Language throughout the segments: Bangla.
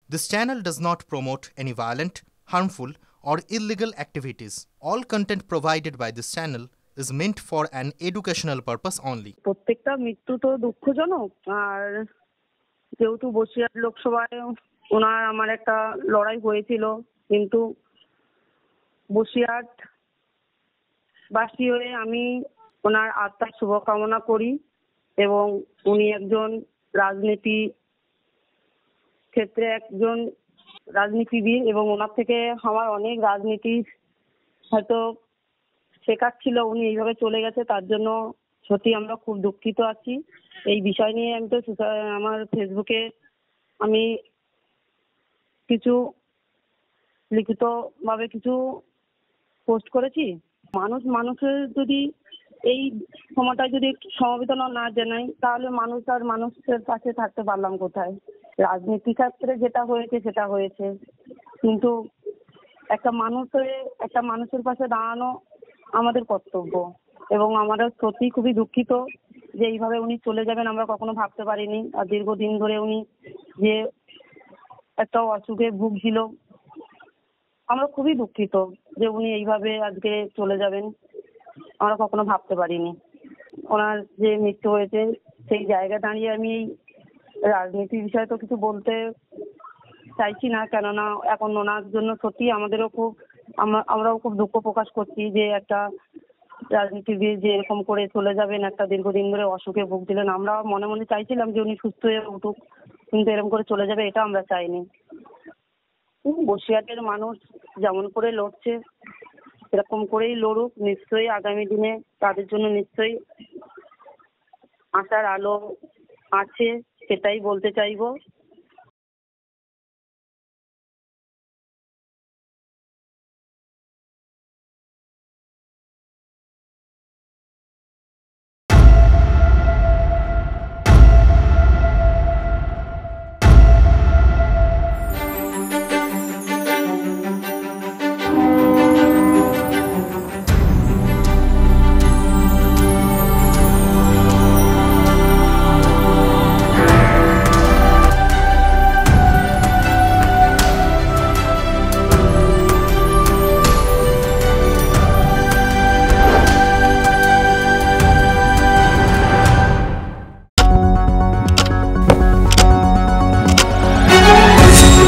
This channel does not promote any violent, harmful, or illegal activities. All content provided by this channel is meant for an educational purpose only. প্রত্যেকটা মৃত্যু তো দুঃখজনক, আর যেহেতু বসিরহাট লোকসভায় ওনার আমার একটা লড়াই হয়েছিল, কিন্তু বসিরহাট বাসী হয়ে আমি ওনার আত্মার শুভকামনা করি এবং উনি একজন রাজনীতি ক্ষেত্রে একজন রাজনীতিবিদ এবং ওনার থেকে আমার অনেক রাজনীতি হয়তো শেখার ছিল। উনি এইভাবে চলে গেছে, তার জন্য সত্যি আমরা খুব দুঃখিত আছি। এই বিষয় নিয়ে আমি তো আমার ফেসবুকে আমি কিছু লিখিতভাবে কিছু পোস্ট করেছি। মানুষের যদি এই সময়টায় যদি সমবেদনা না জানাই, তাহলে মানুষ আর মানুষের পাশে থাকতে পারলাম কোথায়? রাজনীতি ক্ষেত্রে যেটা হয়েছে সেটা হয়েছে, কিন্তু একটা মানুষের পাশে দাঁড়ানো আমাদের কর্তব্য। এবং আমরা সত্যি খুবই দুঃখিত যে এইভাবে উনি চলে যাবেন, আমরা কখনো ভাবতে পারিনি। আর দীর্ঘদিন ধরে উনি যে একটা অসুখে ভুগছিল, আমরা খুবই দুঃখিত যে উনি এইভাবে আজকে চলে যাবেন, আমরা কখনো ভাবতে পারিনি। ওনার যে মৃত্যু হয়েছে সেই জায়গা দাঁড়িয়ে আমি এই রাজনীতির বিষয়ে তো কিছু বলতে চাইছি না, কেননা এখন ওনার জন্য সত্যি আমরাও খুব দুঃখ প্রকাশ করছি যে একটা রাজনীতিবিদ যে এরকম করে চলে যাবেন, একটা দীর্ঘদিন ধরে অসুখে ভুগছিলেন। আমরা মনে মনে চাইছিলাম যে উনি সুস্থ হয়ে উঠুক, কিন্তু এরকম করে চলে যাবে এটা আমরা চাইনি। বসিরহাটের মানুষ যেমন করে লড়ছে এরকম করেই লড়ুক। নিশ্চয়ই আগামী দিনে তাদের জন্য নিশ্চয়ই আশার আলো আছে, সেটাই বলতে চাইবো।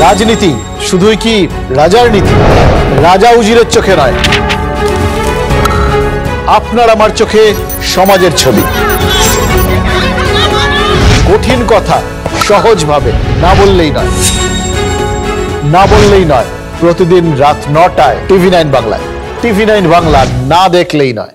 রাজনীতি শুধুই কি রাজার নীতি? রাজা উজিরের চোখে নয়, আপনার আমার চোখে সমাজের ছবি। কঠিন কথা সহজভাবে না বললেই নয়। প্রতিদিন রাত ৯টায় TV9 বাংলায়। TV9 বাংলা না দেখলেই নয়।